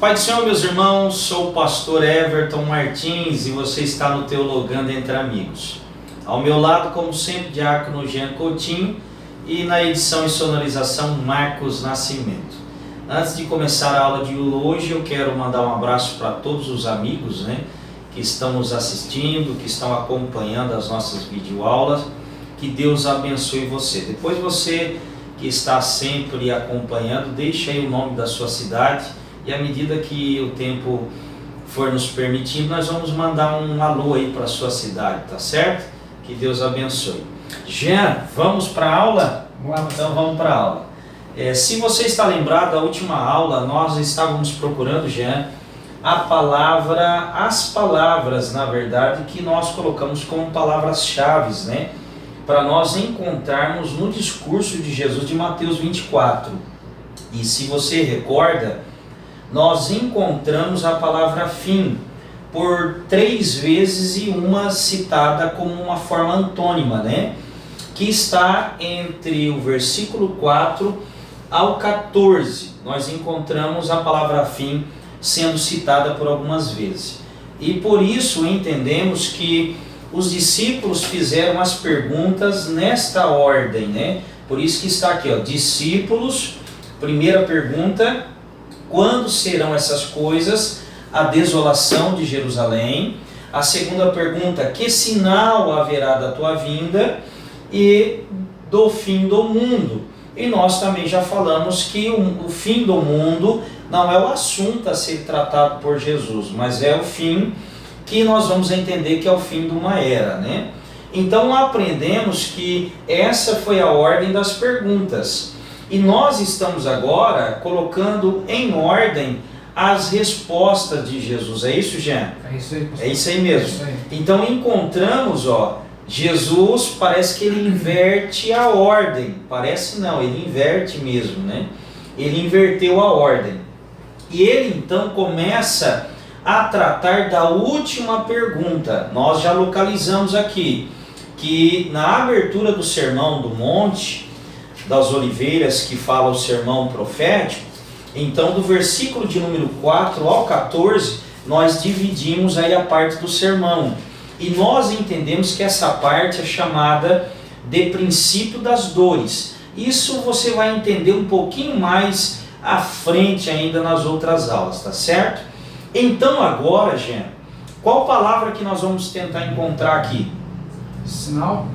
Pai do Senhor, meus irmãos, sou o pastor Everton Martins e você está no Teologando Entre Amigos. Ao meu lado, como sempre, diácono Jean Coutinho e na edição e sonorização Marcos Nascimento. Antes de começar a aula de hoje, eu quero mandar um abraço para todos os amigos, que estão nos assistindo, que estão acompanhando as nossas videoaulas. Que Deus abençoe você. Depois você que está sempre acompanhando, deixa aí o nome da sua cidade e à medida que o tempo for nos permitindo, nós vamos mandar um alô aí para a sua cidade, tá certo? Que Deus abençoe. Jean, vamos para a aula? Então vamos para a aula. Se você está lembrado da última aula, nós estávamos procurando, Jean, as palavras, na verdade, que nós colocamos como palavras-chave, para nós encontrarmos no discurso de Jesus de Mateus 24. E se você recorda, nós encontramos a palavra fim por 3 vezes e uma citada como uma forma antônima, que está entre o versículo 4 ao 14. Nós encontramos a palavra fim sendo citada por algumas vezes. E por isso entendemos que os discípulos fizeram as perguntas nesta ordem, Por isso que está aqui, discípulos, primeira pergunta: quando serão essas coisas? A desolação de Jerusalém. A segunda pergunta: que sinal haverá da tua vinda e do fim do mundo? E nós também já falamos que o fim do mundo não é o assunto a ser tratado por Jesus, mas é o fim que nós vamos entender que é o fim de uma era, Então aprendemos que essa foi a ordem das perguntas. E nós estamos agora colocando em ordem as respostas de Jesus. É isso, Jean? É isso aí, pastor. É isso aí mesmo. É isso aí. Então encontramos, Jesus parece que ele inverte a ordem. Parece não, ele inverte mesmo, Ele inverteu a ordem. E ele então começa a tratar da última pergunta. Nós já localizamos aqui que na abertura do Sermão do Monte das Oliveiras, que fala o sermão profético, então do versículo de número 4 ao 14, nós dividimos aí a parte do sermão. E nós entendemos que essa parte é chamada de princípio das dores. Isso você vai entender um pouquinho mais à frente ainda nas outras aulas, tá certo? Então agora, Jean, qual palavra que nós vamos tentar encontrar aqui? Sinal.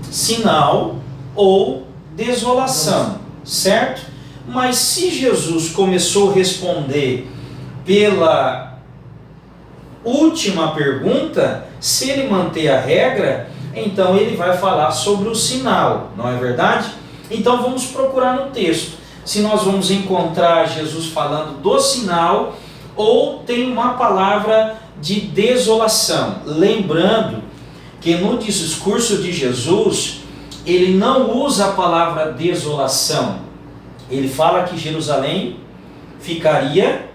Sinal ou desolação, certo? Mas se Jesus começou a responder pela última pergunta, se ele manter a regra, então ele vai falar sobre o sinal, não é verdade? Então vamos procurar no texto se nós vamos encontrar Jesus falando do sinal ou tem uma palavra de desolação. Lembrando que no discurso de Jesus, ele não usa a palavra desolação. Ele fala que Jerusalém ficaria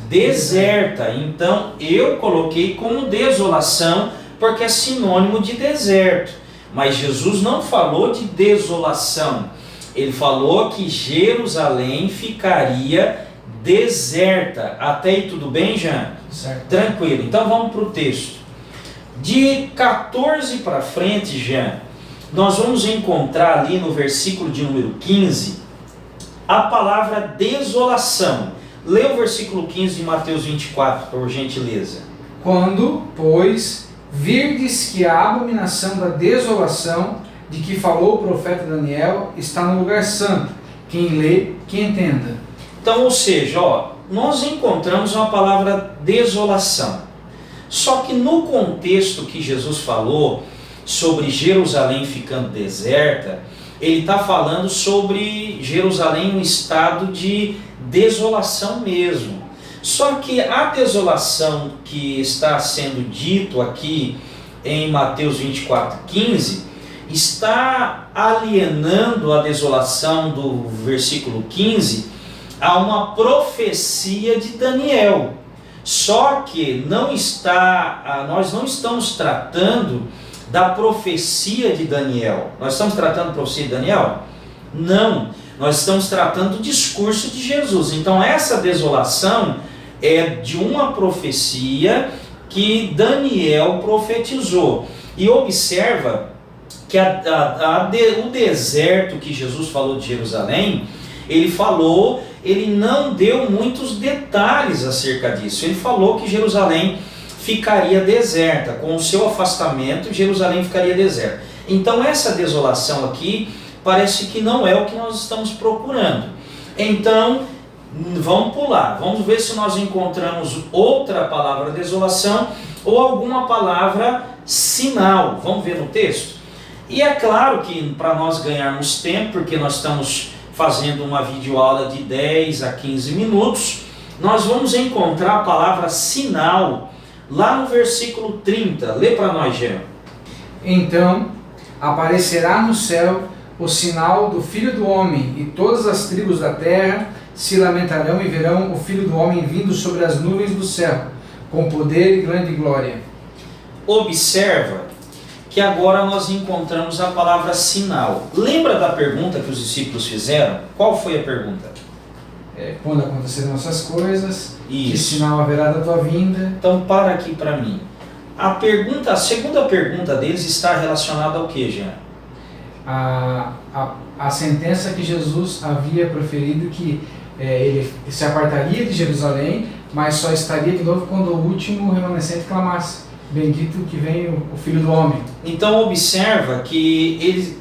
deserta. Então eu coloquei como desolação porque é sinônimo de deserto. Mas Jesus não falou de desolação. Ele falou que Jerusalém ficaria deserta. Até aí tudo bem, Jean? Certo. Tranquilo. Então vamos para o texto. De 14 para frente, Jean, nós vamos encontrar ali no versículo de número 15 a palavra desolação. Lê o versículo 15 de Mateus 24, por gentileza. Quando, pois, virdes que a abominação da desolação de que falou o profeta Daniel está no lugar santo, quem lê, que entenda. Então, ou seja, nós encontramos uma palavra desolação. Só que no contexto que Jesus falou sobre Jerusalém ficando deserta, ele está falando sobre Jerusalém em um estado de desolação mesmo. Só que a desolação que está sendo dito aqui em Mateus 24:15 está alienando a desolação do versículo 15 a uma profecia de Daniel. Só que nós não estamos tratando da profecia de Daniel. Nós estamos tratando da profecia de Daniel? Não. Nós estamos tratando do discurso de Jesus. Então essa desolação é de uma profecia que Daniel profetizou. E observa que o deserto que Jesus falou de Jerusalém, ele não deu muitos detalhes acerca disso. Ele falou que Jerusalém ficaria deserta, com o seu afastamento, Jerusalém ficaria deserta. Então essa desolação aqui parece que não é o que nós estamos procurando. Então, vamos pular, vamos ver se nós encontramos outra palavra desolação ou alguma palavra sinal. Vamos ver no texto? E é claro que para nós ganharmos tempo, porque nós estamos fazendo uma videoaula de 10 a 15 minutos, nós vamos encontrar a palavra sinal lá no versículo 30. Lê para nós, Jean. Então aparecerá no céu o sinal do Filho do Homem, e todas as tribos da terra se lamentarão e verão o Filho do Homem vindo sobre as nuvens do céu, com poder e grande glória. Observa que agora nós encontramos a palavra sinal. Lembra da pergunta que os discípulos fizeram? Qual foi a pergunta? Quando acontecerão essas coisas, Isso. que sinal haverá da tua vinda? Então para aqui para mim. A segunda pergunta deles está relacionada ao que, Jean? A sentença que Jesus havia proferido, que ele se apartaria de Jerusalém, mas só estaria de novo quando o último remanescente clamasse: bendito que vem o Filho do Homem. Então observa que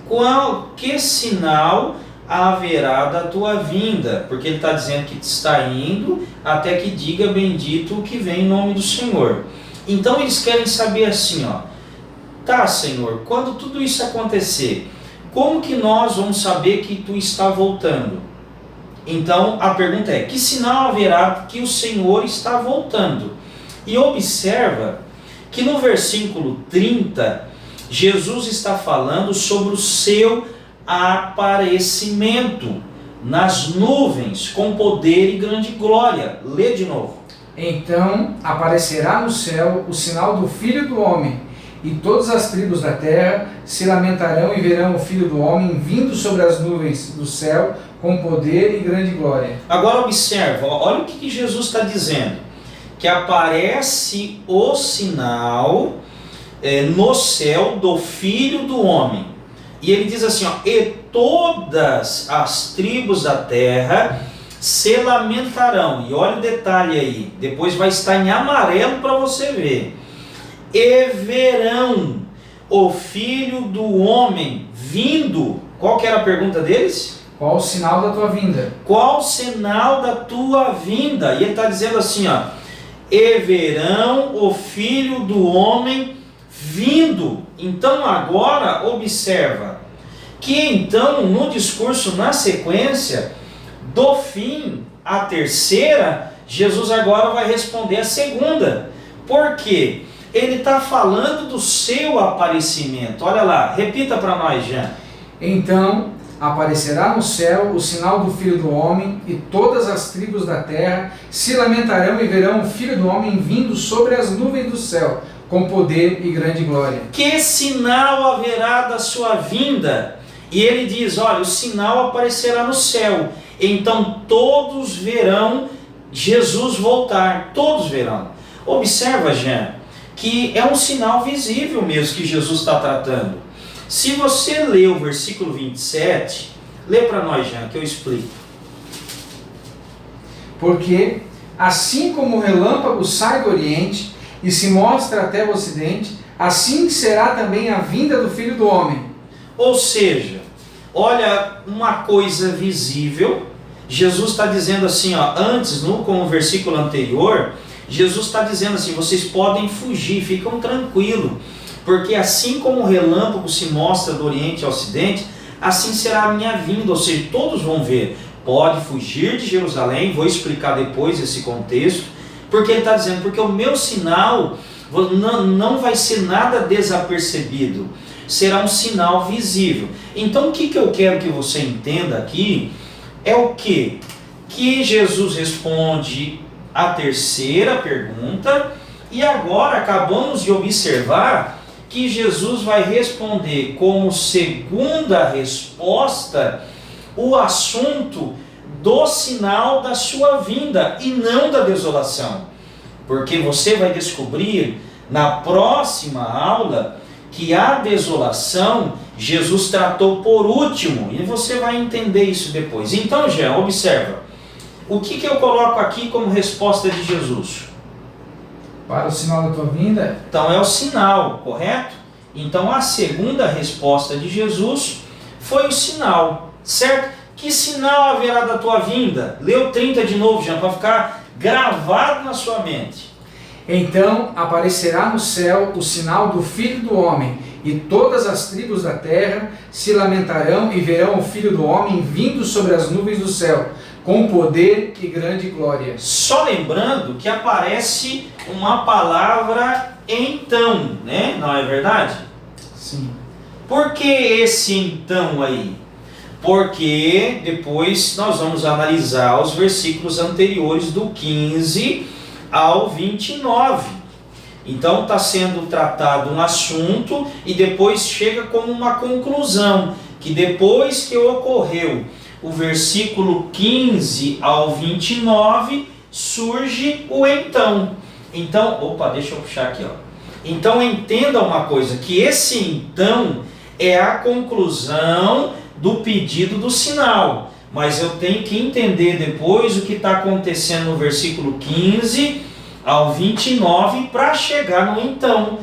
que sinal haverá da tua vinda? Porque ele está dizendo que está indo até que diga bendito o que vem em nome do Senhor. Então eles querem saber assim, tá, Senhor, quando tudo isso acontecer, como que nós vamos saber que tu está voltando? Então a pergunta é: que sinal haverá que o Senhor está voltando? E observa que no versículo 30, Jesus está falando sobre o seu aparecimento nas nuvens, com poder e grande glória. Lê de novo. Então aparecerá no céu o sinal do Filho do Homem, e todas as tribos da terra se lamentarão e verão o Filho do Homem vindo sobre as nuvens do céu, com poder e grande glória. Agora observa, olha o que Jesus está dizendo. Que aparece o sinal no céu do Filho do Homem. E ele diz assim, e todas as tribos da terra se lamentarão. E olha o detalhe aí, depois vai estar em amarelo para você ver. E verão o Filho do Homem vindo. Qual que era a pergunta deles? Qual o sinal da tua vinda? Qual o sinal da tua vinda? E ele está dizendo assim, e verão o Filho do Homem vindo. Então agora observa que então no discurso, na sequência do fim à terceira, Jesus agora vai responder a segunda. Por quê? Ele está falando do seu aparecimento. Olha lá, repita para nós, Jean. Então aparecerá no céu o sinal do Filho do Homem, e todas as tribos da terra se lamentarão e verão o Filho do Homem vindo sobre as nuvens do céu, com poder e grande glória. Que sinal haverá da sua vinda? E ele diz, olha, o sinal aparecerá no céu. Então todos verão Jesus voltar. Todos verão. Observa, Jean, que é um sinal visível mesmo que Jesus está tratando. Se você ler o versículo 27, lê para nós, Jean, que eu explico. Porque assim como o relâmpago sai do oriente e se mostra até o ocidente, assim será também a vinda do Filho do Homem. Ou seja, olha uma coisa visível. Jesus está dizendo assim, antes, com o versículo anterior, Jesus está dizendo assim, vocês podem fugir, ficam tranquilos. Porque assim como o relâmpago se mostra do oriente ao ocidente, assim será a minha vinda, ou seja, todos vão ver. Pode fugir de Jerusalém, vou explicar depois esse contexto, porque ele está dizendo, porque o meu sinal não vai ser nada desapercebido, será um sinal visível. Então o que eu quero que você entenda aqui é o quê? Que Jesus responde a terceira pergunta, e agora acabamos de observar que Jesus vai responder como segunda resposta o assunto do sinal da sua vinda e não da desolação. Porque você vai descobrir na próxima aula que a desolação Jesus tratou por último, e você vai entender isso depois. Então, Jean, observa, o que eu coloco aqui como resposta de Jesus? Para o sinal da tua vinda? Então é o sinal, correto? Então a segunda resposta de Jesus foi o sinal, certo? Que sinal haverá da tua vinda? Lê o 30 de novo, Jean, para ficar gravado na sua mente. Então aparecerá no céu o sinal do Filho do Homem, e todas as tribos da terra se lamentarão e verão o Filho do Homem vindo sobre as nuvens do céu, com poder e grande glória. Só lembrando que aparece uma palavra então, né? Não é verdade? Sim. Por que esse então aí? Porque depois nós vamos analisar os versículos anteriores do 15 ao 29. Então está sendo tratado um assunto e depois chega como uma conclusão, que depois que ocorreu o versículo 15 ao 29, surge o então. Então, deixa eu puxar aqui, ó. Então entenda uma coisa, que esse então é a conclusão do pedido do sinal. Mas eu tenho que entender depois o que está acontecendo no versículo 15 ao 29 para chegar no então,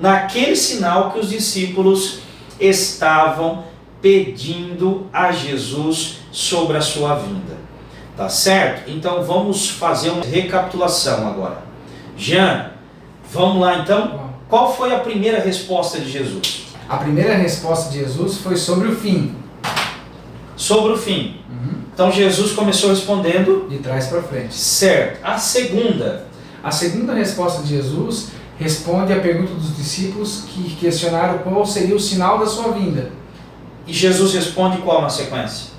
naquele sinal que os discípulos estavam pedindo a Jesus sobre a sua vinda. Tá certo? Então vamos fazer uma recapitulação agora. Jean, vamos lá então? Qual foi a primeira resposta de Jesus? A primeira resposta de Jesus foi sobre o fim. Sobre o fim. Então Jesus começou respondendo de trás para frente. Certo. A segunda resposta de Jesus responde à pergunta dos discípulos que questionaram qual seria o sinal da sua vinda. E Jesus responde qual na sequência?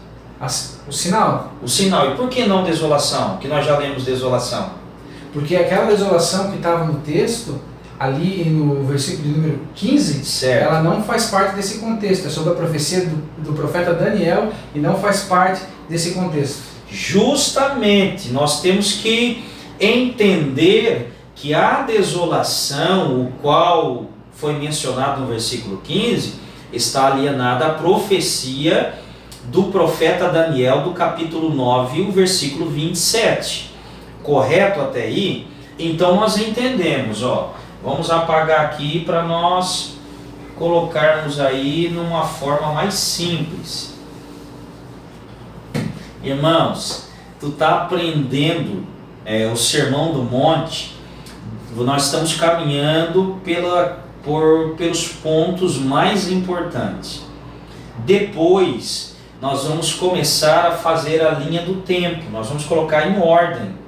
O sinal. O sinal. E por que não desolação? Que nós já lemos desolação. Porque aquela desolação que estava no texto, ali no versículo de número 15, certo, ela não faz parte desse contexto. É sobre a profecia do profeta Daniel e não faz parte desse contexto. Justamente, nós temos que entender que a desolação, o qual foi mencionado no versículo 15, está alienada à profecia do profeta Daniel, do capítulo 9, o versículo 27. Correto até aí? Então nós entendemos, vamos apagar aqui para nós colocarmos aí numa forma mais simples. Irmãos, tu está aprendendo o Sermão do Monte, nós estamos caminhando pelos pontos mais importantes. Depois, nós vamos começar a fazer a linha do tempo, nós vamos colocar em ordem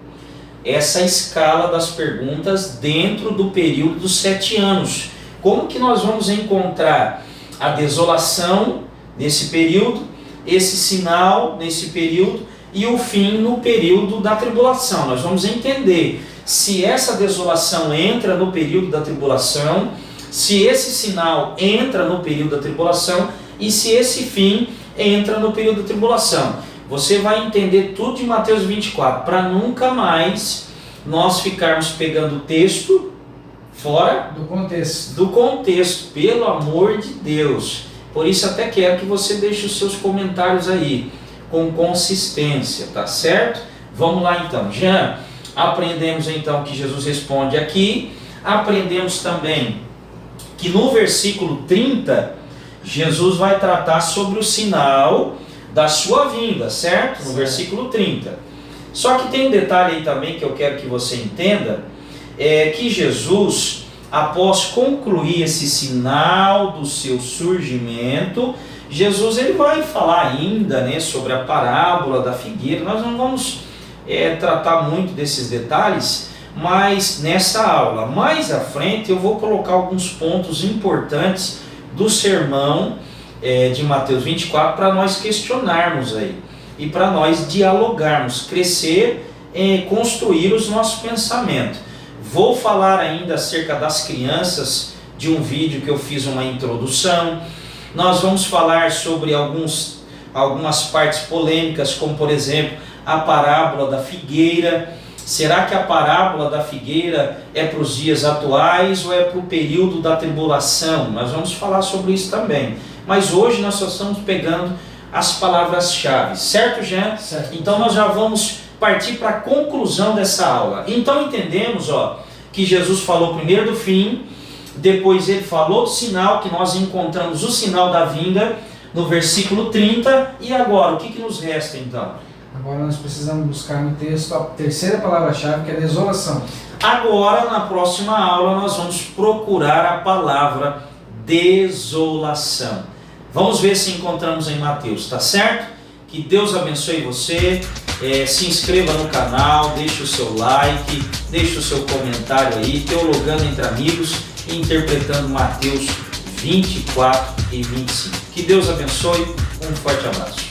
essa escala das perguntas dentro do período dos 7 anos. Como que nós vamos encontrar a desolação nesse período, esse sinal nesse período e o fim no período da tribulação? Nós vamos entender se essa desolação entra no período da tribulação, se esse sinal entra no período da tribulação e se esse fim entra no período da tribulação. Você vai entender tudo de Mateus 24, para nunca mais nós ficarmos pegando o texto fora do contexto, pelo amor de Deus. Por isso até quero que você deixe os seus comentários aí, com consistência, tá certo? Vamos lá então. Jean, aprendemos então que Jesus responde aqui, aprendemos também que no versículo 30, Jesus vai tratar sobre o sinal da sua vinda, certo? No versículo 30. Só que tem um detalhe aí também que eu quero que você entenda, que Jesus, após concluir esse sinal do seu surgimento, Jesus ele vai falar ainda, né, sobre a parábola da figueira. Nós não vamos tratar muito desses detalhes, mas nessa aula, mais à frente, eu vou colocar alguns pontos importantes do sermão de Mateus 24 para nós questionarmos aí e para nós dialogarmos, crescer e construir os nossos pensamentos. Vou falar ainda acerca das crianças, de um vídeo que eu fiz uma introdução. Nós vamos falar sobre alguns algumas partes polêmicas, como por exemplo a parábola da figueira. Será que a parábola da figueira é para os dias atuais ou é para o período da tribulação? Nós vamos falar sobre isso também. Mas hoje nós só estamos pegando as palavras-chave, certo, Jean? Certo. Então nós já vamos partir para a conclusão dessa aula. Então entendemos, que Jesus falou primeiro do fim, depois ele falou do sinal, que nós encontramos o sinal da vinda no versículo 30, e agora o que nos resta então? Agora nós precisamos buscar no texto a terceira palavra-chave, que é desolação. Agora, na próxima aula, nós vamos procurar a palavra desolação. Vamos ver se encontramos em Mateus, tá certo? Que Deus abençoe você. Se inscreva no canal, deixe o seu like, deixe o seu comentário aí, teologando entre amigos e interpretando Mateus 24 e 25. Que Deus abençoe, um forte abraço.